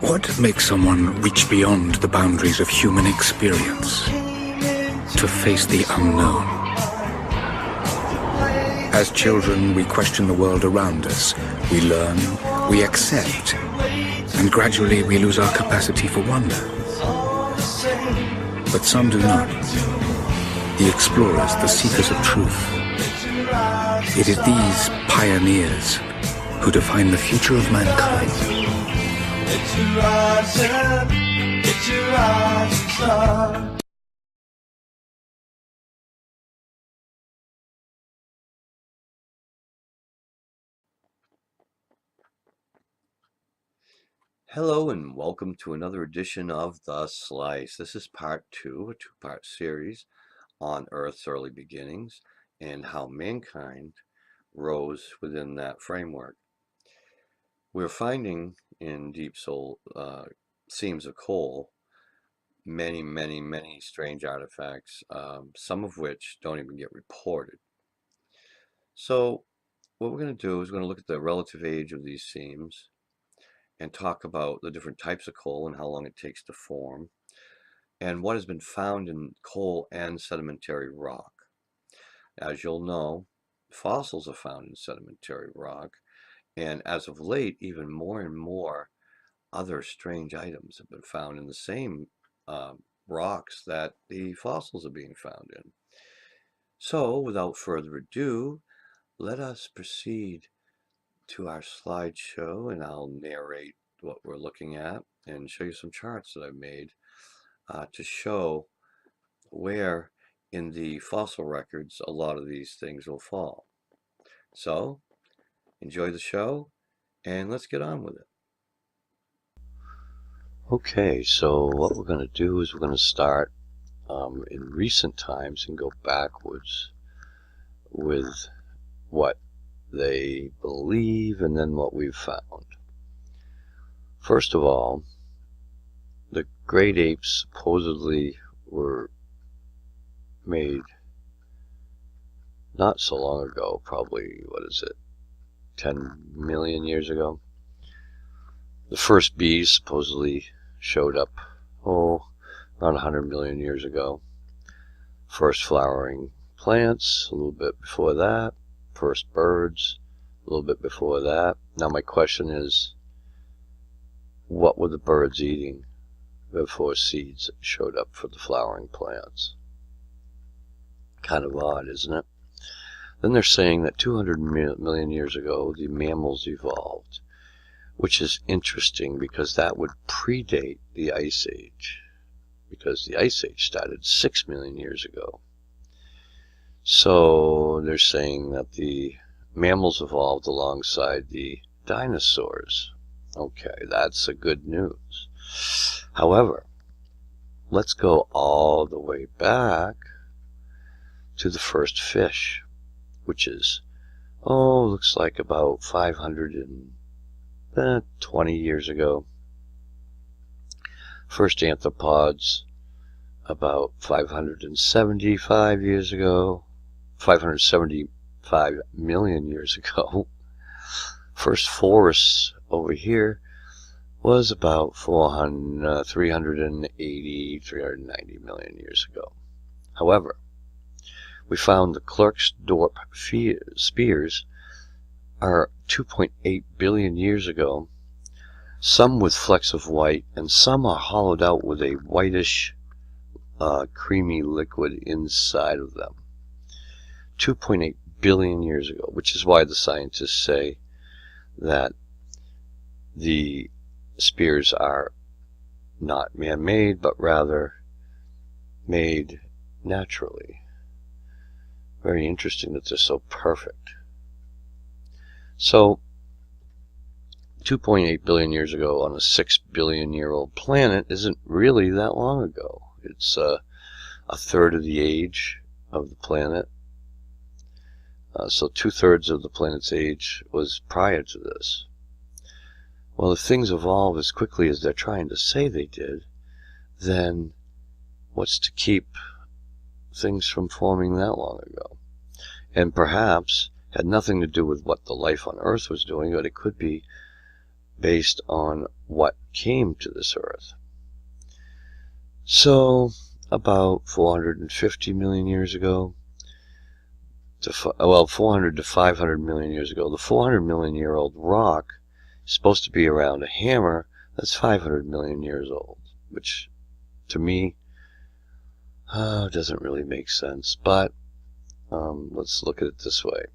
What makes someone reach beyond the boundaries of human experience to face the unknown? As children, we question the world around us. We learn, we accept, and gradually we lose our capacity for wonder. But some do not. The explorers, the seekers of truth. It is these pioneers who define the future of mankind. It's your rising, it's your rising star. Hello and welcome to another edition of The Slice. This is part 2, a two-part series on Earth's early beginnings and how mankind rose within that framework. We're finding in deep seams of coal many strange artifacts, some of which don't even get reported. So what we're going to do is we're going to look at the relative age of these seams and talk about the different types of coal and how long it takes to form, and what has been found in coal and sedimentary rock. As you'll know, fossils are found in sedimentary rock, and as of late, even more and more other strange items have been found in the same rocks that the fossils are being found in. So, without further ado, let us proceed to our slideshow, and I'll narrate what we're looking at and show you some charts that I've made to show where in the fossil records a lot of these things will fall. So enjoy the show and let's get on with it. Okay, so what we're going to do is we're going to start in recent times and go backwards with what they believe and then what we've found. First of all, the great apes supposedly were made not so long ago, probably, 10 million years ago. The first bees supposedly showed up, around 100 million years ago. First flowering plants, a little bit before that. First birds, a little bit before that. Now my question is, what were the birds eating before seeds showed up for the flowering plants? Kind of odd, isn't it? Then they're saying that 200 million years ago, the mammals evolved, which is interesting because that would predate the Ice Age, because the Ice Age started 6 million years ago. So they're saying that the mammals evolved alongside the dinosaurs. Okay, that's a good news. However, let's go all the way back to the first fish, which is, looks like about 520 years ago. First anthropods about 575 years ago, 575 million years ago. First forests over here was about 390 million years ago. However, we found the Klerksdorp spears are 2.8 billion years ago, some with flecks of white, and some are hollowed out with a whitish, creamy liquid inside of them. 2.8 billion years ago, which is why the scientists say that the spears are not man-made, but rather made naturally. Very interesting that they're so perfect. So, 2.8 billion years ago on a 6 billion year old planet isn't really that long ago. It's a third of the age of the planet. So 2/3 of the planet's age was prior to this. Well, if things evolve as quickly as they're trying to say they did, then what's to keep things from forming that long ago? And perhaps had nothing to do with what the life on Earth was doing, but it could be based on what came to this Earth. So, about 450 million years ago, 400 to 500 million years ago, the 400 million year old rock is supposed to be around a hammer that's 500 million years old, which to me doesn't really make sense. But let's look at it this way.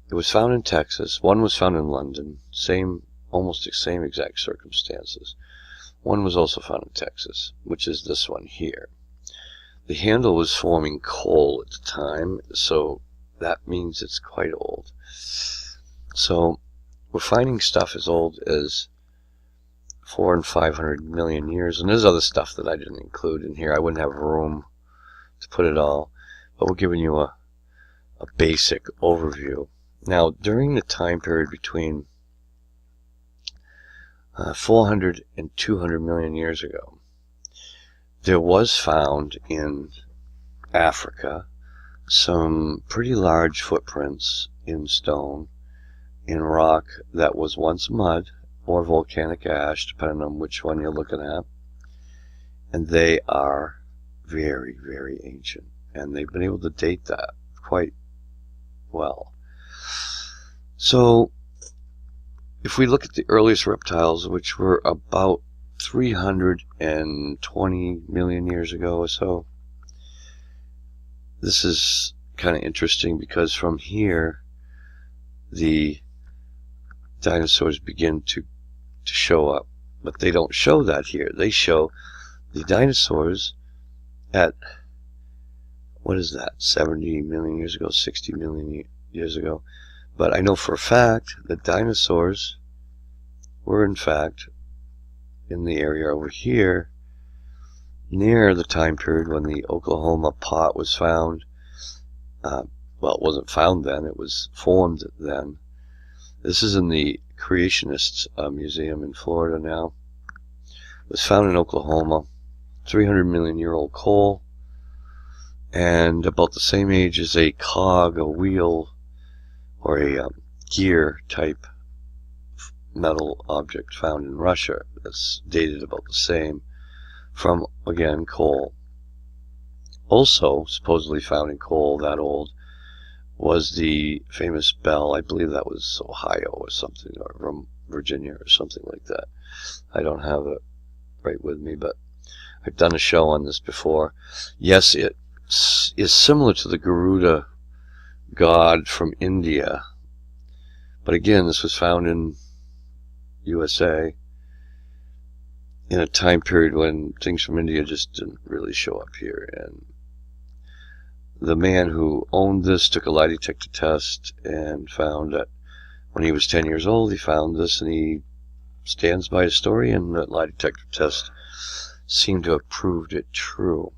It was found in Texas. One was found in London, almost the same exact circumstances. One was also found in Texas, which is this one here. The handle was forming coal at the time, so that means it's quite old. So we're finding stuff as old as 400 and 500 million years, and there's other stuff that I didn't include in here. I wouldn't have room to put it all, but we're giving you a basic overview. Now, during the time period between 400 and 200 million years ago, there was found in Africa some pretty large footprints in stone, in rock that was once mud or volcanic ash, depending on which one you're looking at. And they are very, very ancient. And they've been able to date that quite well. So, if we look at the earliest reptiles, which were about 320 million years ago or so, this is kind of interesting because from here, the dinosaurs begin to show up. But they don't show that here. They show the dinosaurs at, what is that, 70 million years ago, 60 million years ago. But I know for a fact that dinosaurs were in fact in the area over here near the time period when the Oklahoma pot was found. Well, it wasn't found then, it was formed then. This is in the Creationists Museum in Florida now. It was found in Oklahoma, 300 million year old coal, and about the same age as a cog, a wheel, or a gear type metal object found in Russia. That's dated about the same, from, again, coal. Also, supposedly found in coal that old, was the famous bell. I believe that was Ohio or something, or from Virginia or something like that. I don't have it right with me, but I've done a show on this before. Yes, it is similar to the Garuda god from India, but again, this was found in USA in a time period when things from India just didn't really show up here. And the man who owned this took a lie detector test and found that when he was 10 years old, he found this, and he stands by his story, and that lie detector test seemed to have proved it true.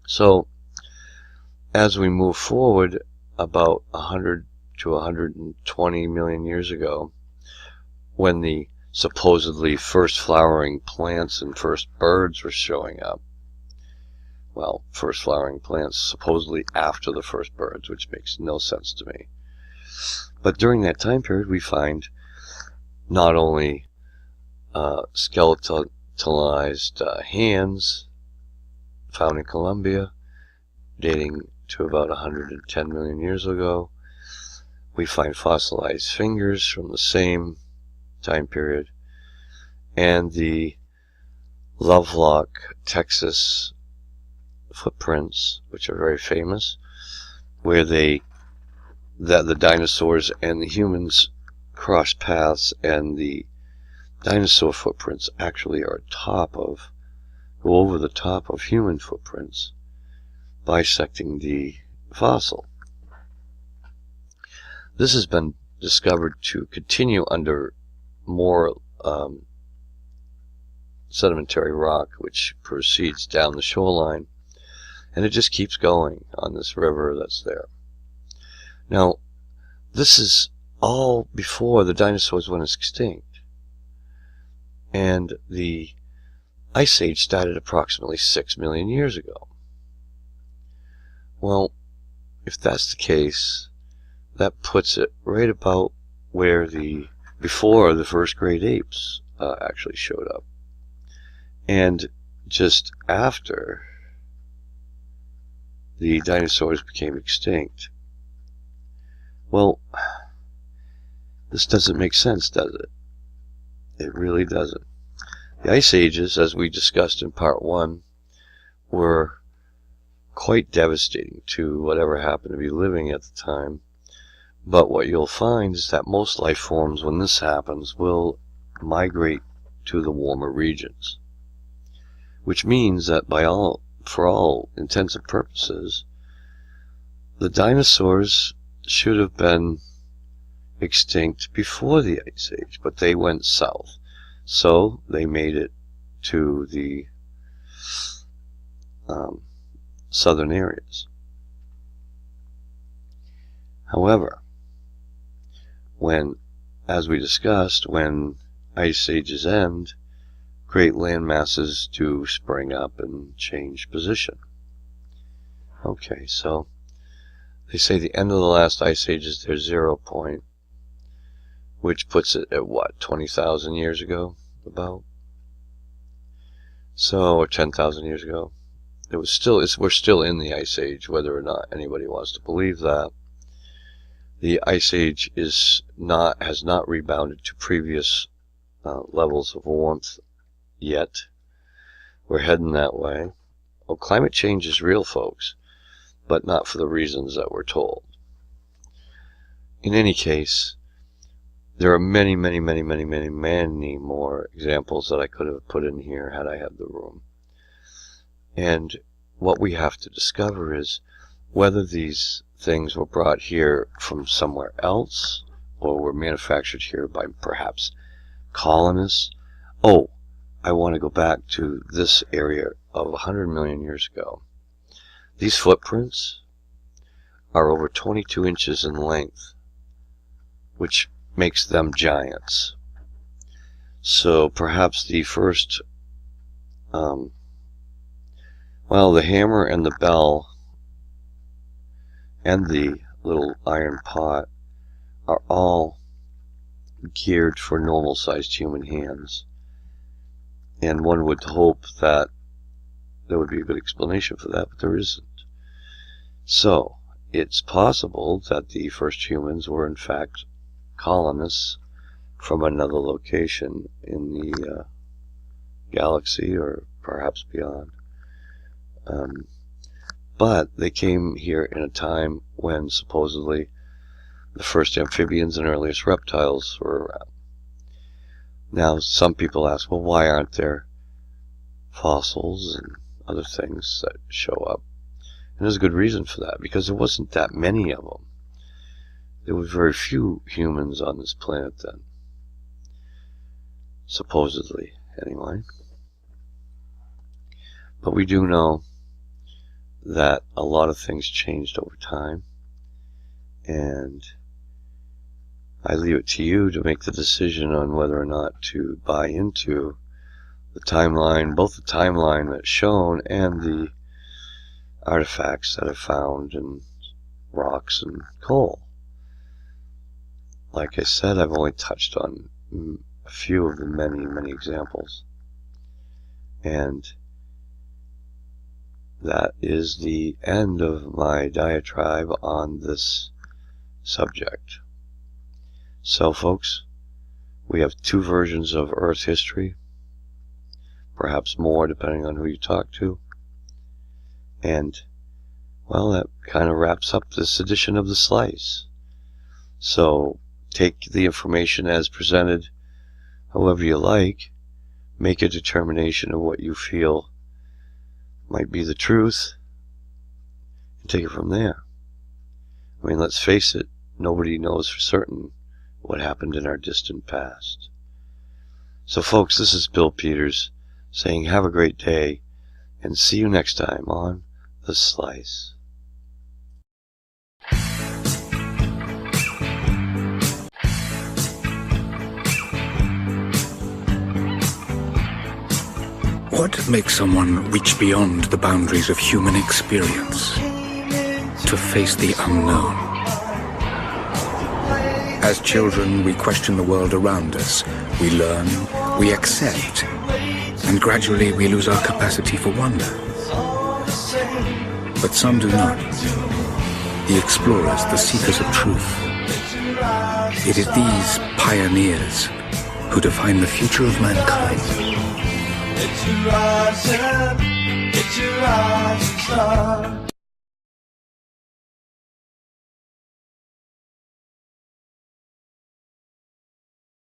So, as we move forward about 100 to 120 million years ago, when the supposedly first flowering plants and first birds were showing up, well, first flowering plants supposedly after the first birds, which makes no sense to me. But during that time period, we find not only skeletalized hands found in Colombia, dating to about 110 million years ago. We find fossilized fingers from the same time period, and the Lovelock, Texas footprints, which are very famous, where the dinosaurs and the humans cross paths, and the dinosaur footprints actually go over the top of human footprints, bisecting the fossil. This has been discovered to continue under more sedimentary rock, which proceeds down the shoreline, and it just keeps going on this river that's there. Now, this is all before the dinosaurs went extinct, and the Ice Age started approximately 6 million years ago. Well, if that's the case, that puts it right about where the before the first great apes actually showed up. And just after the dinosaurs became extinct. Well, this doesn't make sense, does it? It really doesn't. The ice ages, as we discussed in part 1, were quite devastating to whatever happened to be living at the time. But what you'll find is that most life forms, when this happens, will migrate to the warmer regions. Which means that for all intents and purposes, the dinosaurs should have been extinct before the Ice Age, but they went south. So they made it to the southern areas. However, as we discussed, when ice ages end, great land masses do spring up and change position. Okay, so they say the end of the last ice age is their 0 point, which puts it at what, 20,000 years ago, about? So, or 10,000 years ago. We're still in the ice age, whether or not anybody wants to believe that. The ice age has not rebounded to previous levels of warmth yet. We're heading that way. Well, climate change is real, folks, but not for the reasons that we're told. In any case, there are many, many, many, many, many, many more examples that I could have put in here had I had the room. And what we have to discover is whether these things were brought here from somewhere else or were manufactured here by perhaps colonists. Oh, I want to go back to this area of 100 million years ago. These footprints are over 22 inches in length, which makes them giants. So perhaps the first, the hammer and the bell and the little iron pot are all geared for normal-sized human hands. And one would hope that there would be a good explanation for that, but there isn't. So, it's possible that the first humans were in fact colonists from another location in the galaxy or perhaps beyond. But they came here in a time when supposedly the first amphibians and earliest reptiles were around. Now, some people ask, well, why aren't there fossils and other things that show up? And there's a good reason for that, because there wasn't that many of them. There were very few humans on this planet then. Supposedly, anyway. But we do know that a lot of things changed over time, and I leave it to you to make the decision on whether or not to buy into the timeline, both the timeline that's shown and the artifacts that are found in rocks and coal. Like I said, I've only touched on a few of the many, many examples. And that is the end of my diatribe on this subject. So, folks, we have two versions of Earth history, perhaps more depending on who you talk to. And, well, that kind of wraps up this edition of The Slice. So, take the information as presented however you like, make a determination of what you feel might be the truth, and take it from there. I mean, let's face it, nobody knows for certain what happened in our distant past. So, folks, this is Bill Peters saying have a great day, and see you next time on The Slice. What makes someone reach beyond the boundaries of human experience to face the unknown? As children, we question the world around us. We learn, we accept, and gradually we lose our capacity for wonder. But some do not. The explorers, the seekers of truth. It is these pioneers who define the future of mankind.